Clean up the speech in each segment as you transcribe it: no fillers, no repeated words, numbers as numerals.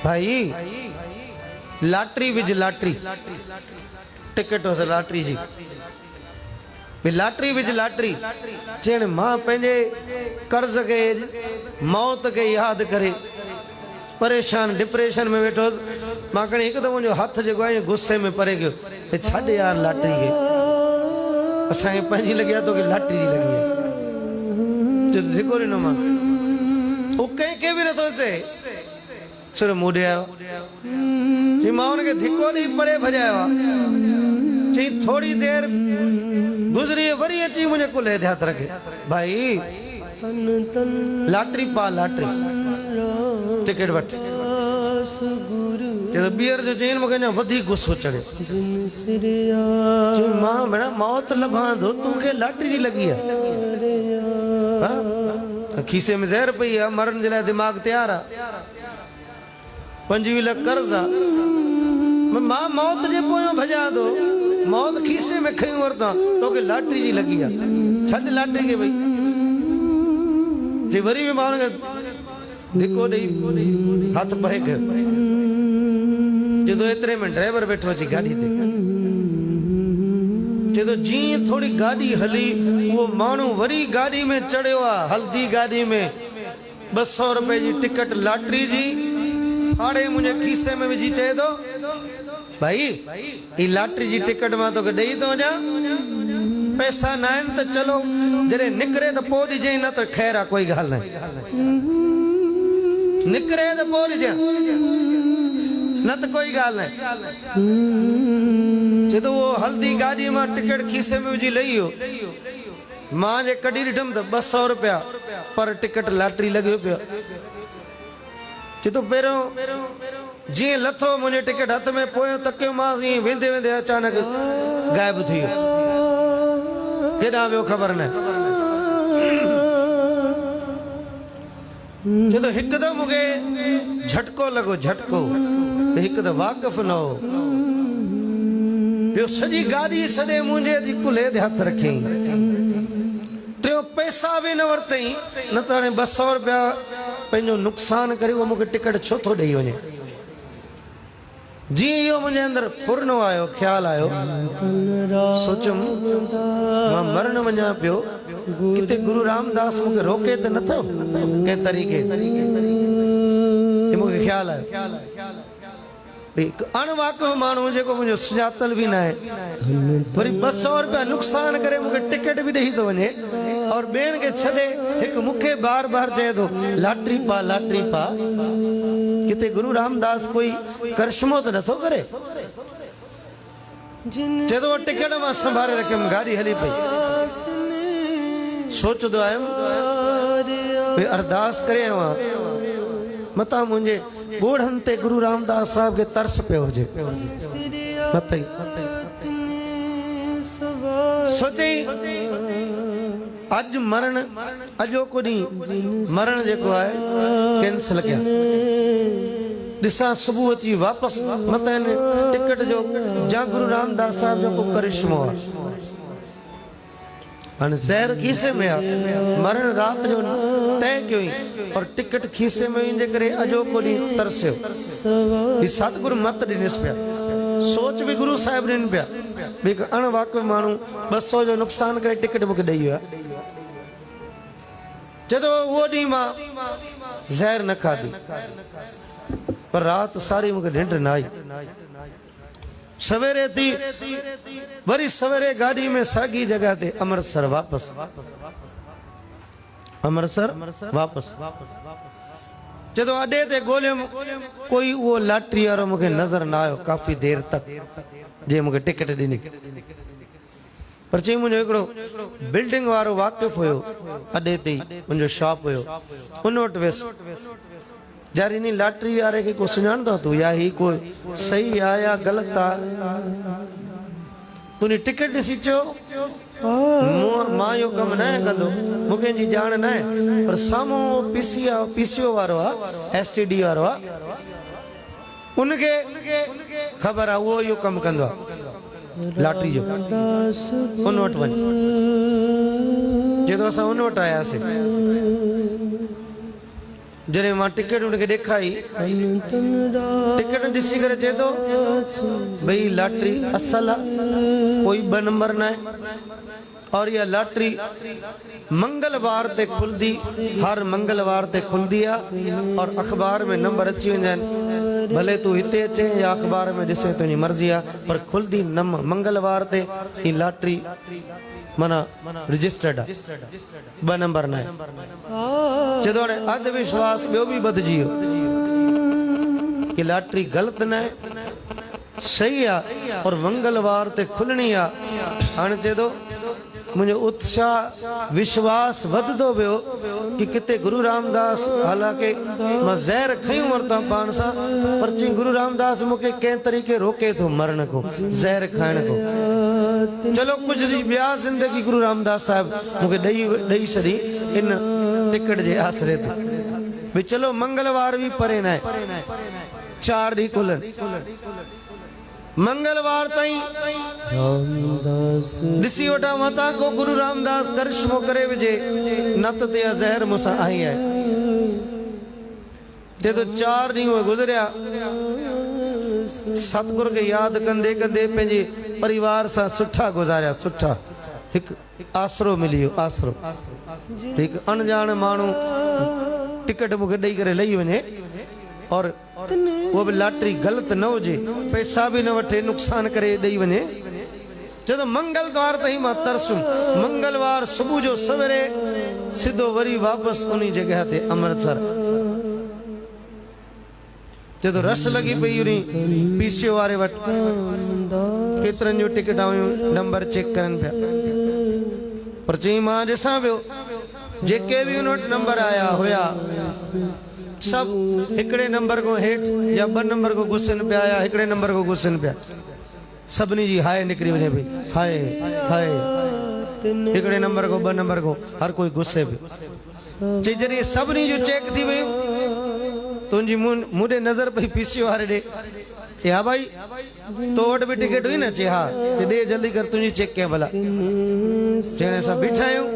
भाई lottery Vij lottery ticket हो lottery जी lottery Vij lottery जेने मां पंहिंजे कर्ज के मौत के याद करे परेशान डिप्रेशन में वेठो मां कहीं हिकु दफ़ो मुंहिंजो हथ जेको आहे गुस्से में परे गयो छॾ यार लाटरी के असांखे पंहिंजी लॻी आहे तोखे लाटरी जी लॻी आहे जो धिको ॾिनोमांसि उहो कंहिंखे बि नथो चए सिर्फ़ु मूं ॾे आयो चई मां हुनखे धिको ॾेई परे भॼायो आहे चई थोड़ी देर गुज़री वरी अची मुझे कुल्हे थे हथ रखे भाई लाटरी पा लाटरी टिकट वठ तो बीयर जो चईन मूंखे अञा वधीक गुस्सो चढ़े चई मां भेण मौत लभां थो तूंखे लाटरी जी लगी है खीसे में ज़हर पई है मरण जे लाइ दिमाग़ तैयार है 25 लाख कर्ज है मां मौत जे पोयों भॼा थो मौत खीसे में खयूं वरता तो के लाटरी जी लगी है छॾ लाटरी के भाई जे वरी भी मां धिको ॾेई हाथ परे कर जो एतरे में ड्राइवर बैठो अची गाड़ी ते जो जी थोड़ी गाड़ी हली वो मानू वरी गाड़ी में चढ़ियो आहे हल्दी गाड़ी में 200 रुपए जी टिकट लाटरी जी फाड़े मुझे खीसे में विझी चए दो भाई ये लाटरी जी टिकट मां तो ॾेई तो वञा पैसा ना आहिनि त चलो जॾहिं निकिरे त पोइ ॾिजांइ न त ख़ैर आहे कोई ॻाल्हि न निकिरे त पोइ ॾिजां न त कोई ॻाल्हि न चए तो वो हल्दी गाड़ी मां टिकट खीसे में विझी लही वियो मां जे कढी ॾिठुमि त 200 रुपया पर टिकट लाटरी लॻियो पियो चए तो पहिरियों जी लथो मुझे टिकट हाथ में पोयो तकियो मां वेंदे वेंदे अचानक गायब थी वियो केॾां वियो ख़बर न चए तो हिकदम मूंखे झटको लॻो झटको हिकु त वाक़िफ़ न हो ॿियो सॼी गाॾी सॼे मुंहिंजे अॼु कुल्हे ते हथ रखियईं टियों पैसा भी न वरतई न तो 200 रुपया पंहिंजो नुक़सान करे वो मूंखे टिकट छो थो ॾेई वञे जी यो मुझे अंदर फुरनो आयो ख्याल आयो सोचम मां मरण वञा पियो किते गुरु रामदास मूंखे रोके त नथो कंहिं तरीक़े मूंखे ख्याल आयो अणवाक़िफ़ माण्हू जेको मुंहिंजो सुञातल भी न आहे वरी 200 रुपया नुक़सान करे मूंखे टिकट भी ॾेई थो वञे और ॿियनि खे छॾे हिकु मूंखे बार बार चए थो लाटरी पा किते गुरु रामदास कोई करिश्मो तो नथो करे चए तो टिकट मां संभाले रखियमि गाड़ी हली पई सोचदो आयुमि अरदास करे मता मुझे ॻोढ़नि ते गुरु रामदास साहब के तरस पे हुजे मत सोचे अज मरण अॼोको ॾींहुं मरण जेको आहे कैंसिल कया ॾिसां सुबुह अची वापस मत टिकट जो जा गुरु रामदास साहब जो को करिश्मो आहे ज़हर खीसे में मरण रात जो तय कयो और टिकट खीसे में इंजे करे अॼोको ॾींहुं तरसियो सतगुरु मत ॾिनिस पिया सोच भी गुरु साहिब ॾिन पिया भी अणवाक़िफ़ माण्हू 200 जो नुक़सान करे टिकट मूंखे ॾेई विया जदों वो ॾींहुं मां ज़हर न खाधी पर रात सारी मूंखे निंड न आई सवेरे थी वरी सवेरे गाड़ी में सागी जगह ते अमृतसर वापस जदों अड्डे ते ॻोल्हियमि कोई वो लाटरी वारो मूंखे नज़र न आयो काफ़ी देर तक जे मूंखे टिकट ॾिनी पर चई मुंहिंजो हिकिड़ो बिल्डिंग वारो वाक़िफ़ हुयो अड्डे ते मुंहिंजो शॉप हुयो उन वटि वियुसि यार इन लाटरी वारे के को सुञाणंदो तू या ही कोई सही है या गलत है तूने टिकट ॾिसी चयो मां यो कम न कंदो मूंखे जी ॼाण न आहे पर साम्हूं पीसीओ वारो आहे एसटीडी वारो आहे उनके ख़बर आहे उहो इहो कमु कंदो आहे लाटरी जो उन वटि वञ जे तो असां उन वटि आयासीं जॾहिं मां टिकट उनखे ॾेखारी, टिकट ॾिसी करे चए थो भई लॉटरी असल आहे, कोई 2 नंबर न आहे और इहा लॉटरी मंगलवार ते खुलंदी, हर मंगलवार ते खुलंदी आहे और अख़बार में नंबर अची वेंदा आहिनि। भले तूं हिते अचे या अख़बार में ॾिसे, तुंहिंजी मर्ज़ी आहे, पर खुलंदी मंगलवार ते ही लॉटरी माना रजिस्टर्ड आहे, 2 नंबर न आहे। चए थो हाणे अंधविश्वास ॿियो बि वधिजी वियो कि लॉटरी ग़लति न आहे, सही आहे और मंगलवार ते खुलणी आहे। हाणे चए थो मुझे उत्साह विश्वास वधदो वियो कि किते गुरु रामदास, हालांकि मां ज़हर खयूं वरता पाण सां, पर चई गुरु रामदास मूंखे कंहिं तरीक़े रोके थो मरण को, ज़हर खाइण को। चलो कुछ ॿिया ज़िंदगी गुरु रामदास साहिब मूंखे ॾेई छॾी इन टिकट जे आसरे ते भई चलो मंगलवार भी परे न आहे, 4 ॾींहं खुलनि, मंगलवार ताईं ॾिसी वठां मतां को गुरु रामदास करिश्मो करे विझे, नत ते ज़हर मूंसां आई आहे। ते तो 4 ॾींहं गुज़रिया, सतगुरु खे यादि कंदे कंदे पंहिंजे परिवार सां सुठा गुज़ारिया, सुठा। हिकु आसरो मिली वियो, आसरो। हिकु अणजाण माण्हू टिकट मूंखे ॾेई करे लही वञे और वो भी लॉटरी गलत न हुजे, पैसा भी न वठे, नुकसान करे ॾेई वञे। जदों मंगलवार ताईं मां तरसुम, मंगलवार सुबह जो सवेरे सिधो वरी वापस उन्हीं जगह ते अमृतसर। जदों रश लगी पई उन्हीं पीसीओ वारे वटि, केतिरनि जो टिकट आयूं, नंबर चेक करनि पिया, पर चई मां ॾिसां पियो जेके भी उन वटि नंबर आया हुया सब हिकड़े नंबर को हेठ या 2 नंबर को घुसन पिया, या हिकड़े नंबर को घुसन पिया, सभिनी जी हाय निकरी वञे पई, हाय हाय, हिकड़े नंबर को 2 नंबर को हर कोई गुस्से पे। चई जॾहिं सभिनी जो चेक थी वियो, तुंहिंजी मुंडे नज़र पई पीसीओ वारे ॾे। चई हा भाई तो वटि भी टिकट हुई न? चई हा। चई ॾे जल्दी कर, तुंहिंजी चेक कयां भला। चई असां बीठा आहियूं,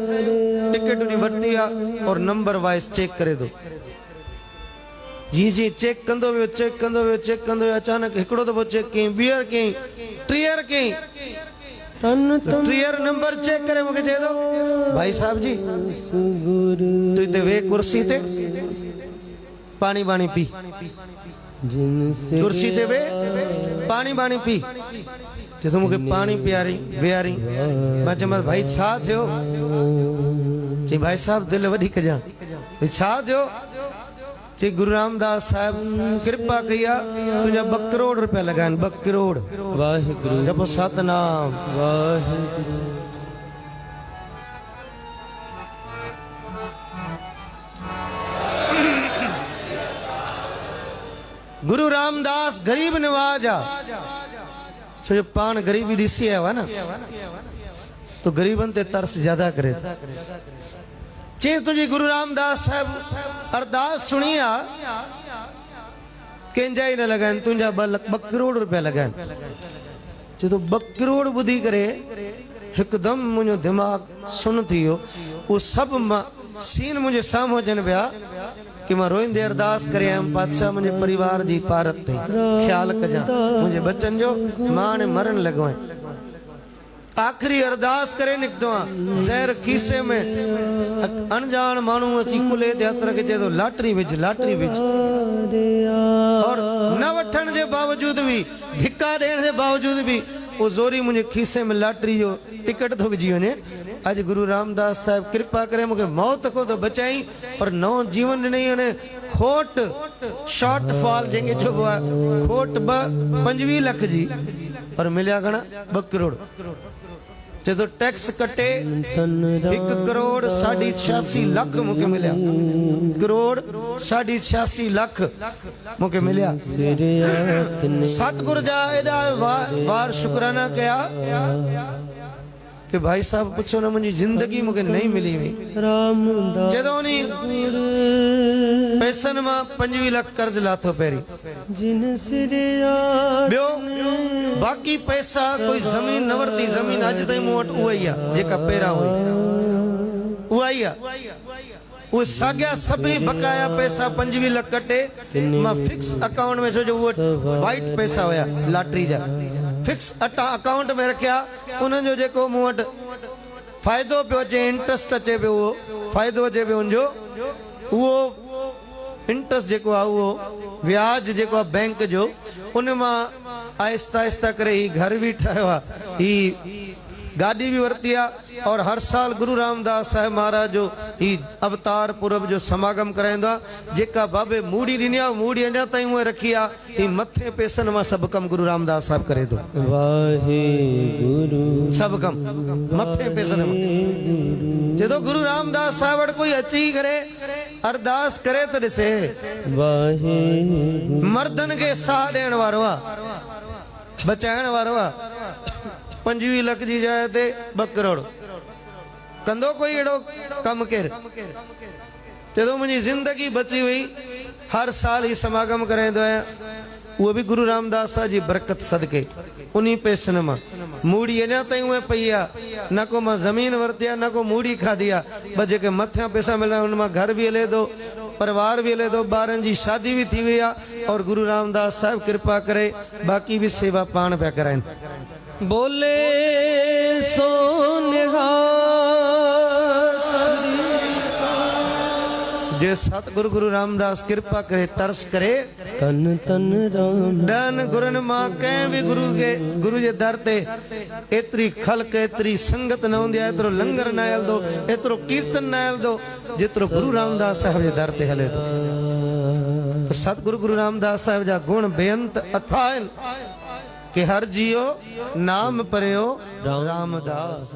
टिकट उन्हीं वरिती आहे और नंबर वाइज चेक करे थो। जी जी चेक कंदो वियो, चेक कंदो वियो, चेक कंदो वियो, अचानक हिकिड़ो दफ़ो चेक कयईं, ॿीहर कयईं, टीहर कयईं, टीहर नंबर चेक करे मूंखे चए थो भाई साहब जी तू हिते वेह कुर्सी ते, पानी बानी पी, कुर्सी ते वेह, पानी बानी पी। चए थो मूंखे पानी पियारी वियारी। मां चयोमांसि भाई छा थियो? चई भाई साहब दिलि वॾी कजां। भई छा थियो? चई गुरु रामदास साहब कृपा कई आहे, तुंहिंजा 2 करोड़ रुपया लॻा आहिनि, 2 करोड़। वाहिगुरु जपो सतनाम वाहिगुरु। गुरु रामदास गरीब नवाज आहे, छो जो पाण गरीबी ॾिसी आयो आहे न, तो गरीबन ते तरस ज्यादा करे। चई तुझी गुरु रामदास साहब अरदास सुनी आहे, कंहिंजा ई न लॻा आहिनि, तुंहिंजा 2 करोड़ रुपया लॻा आहिनि। चए तो 2 करोड़ ॿुधी करे हिकदमि मुंहिंजो दिमाग़ सुन थी वियो। उहो सभु सीन मुंहिंजे साम्हूं अचनि पिया कि मां रोईंदे अरदास करे आयुमि, पातशाह मुंहिंजे परिवार जी पारत ते ख्यालु कजां, मुंहिंजे बचनि जो, मां हाणे मरण लॻो आहियां। आखिरी अरदास करे निकतो आं, ज़हर खीसे में, अनजान माण्हू अची कुल्हे ते हथ रखे चए थो लॉटरी विझ, लॉटरी विझ, और न वठण जे बावजूद भी, धिक्का ॾियण जे बावजूद भी वो ज़ोरी मुंहिंजे खीसे में लॉटरी जो टिकट थो विझी वञे। अॼु गुरु रामदास साहिब कृपा करे मूंखे मौत को तो बचाई और नओं जीवन ॾिनई। हाणे खोट शॉर्ट फॉल जंहिंखे चइबो आहे, खोट 25 लख जी, पर मिलिया घणा? 2 करोड़। चए तो टैक्स कटे 1 करोड़ 86 लख मूंखे मिलिया, करोड़ 86 लख मूंखे मिलिया। सतगुरु जा एॾा वार शुक्राना कया कि भाई साहब पुछो ना, मुझी जिंदगी मुझे नहीं मिली हुई। जदों नी पैसन मां 25 लख कर्ज लाथो पहिरीं, ॿियो बाक़ी पैसा कोई ज़मीन न वरती, ज़मीन अॼु ताईं मूं वटि उहा ई आहे जेका पहिरां हुई, उहा ई आहे। वो साॻिया सभी बकाया पैसा 25 लाख कटे मां फिक्स अकाउंट में, छो जो वो वाइट पैसा हुया लॉटरी जा, फिक्स अकाउंट में रखिया। उन्हनि जो जेको मूं वटि फ़ाइदो पियो अचे, इंट्रस्ट अचे पियो, उहो फ़ाइदो अचे पियो उनजो, उहो इंट्रस्ट जेको आहे उहो व्याज जेको आहे बैंक जो, उन मां आहिस्ता आहिस्ता करे ही घर भी ठाहियो आहे, ही गाड़ी भी वरती आहे। और हर साल गुरु रामदास साहिब महाराज जो ही अवतार पूरब जो समागम कराईंदो आहे। जेका बाबे मूड़ी ॾिनी आहे, मूड़ी अञा ताईं उहे रखी आहे। ही मथे पैसनि मां सभु कम गुरु रामदास साहिब करे थो, वाहेगुरु सभु कम मथे पैसनि मां। जदो गुरु रामदास साहिब वटि कोई अची करे अरदास करे त ॾिसे, वाहेगुरु मर्दन खे साह ॾियण वारो आहे, बचाइण वारो आहे। 25 लाख जी जाइ ते 2 करोड़ कंदो कोई अहिड़ो कम केर? जदों मुंहिंजी जिंदगी बची हुई, हर साल ही समागम कराईंदो आहियां, उहो भी गुरु रामदास साहिब जी बरकत सदके। उन्हीं पैसनि मां मूड़ी अञा ताईं उहे पई आहे, न को मां ज़मीन वरती आहे, न को मूड़ी खाधी आहे। ब जेके मथियां पैसा मिला उन मां घर भी हले थो, परिवार भी हले थो, ॿारनि जी शादी भी थी वई आहे। और गुरु रामदास साहिब कृपा करे बाक़ी भी सेवा पाण पिया कराइनि। बोले सो निहाल जे सतगुरु गुरु रामदास कृपा करे तरस करे, तन तन राम डन गुरन मां कंहिं भी गुरु जे दर ते एतरी खलक, एतरी संगत न हूंदी आहे, एतिरो लंगर न हलंदो, एतिरो कीर्तन न हलंदो जेतिरो गुरु रामदास साहिब जे दर ते हले थो। सतगुरु गुरु रामदास साहिब जा गुण बेअंत अथाह आहिनि कि हर जियो नाम परियो रामदास।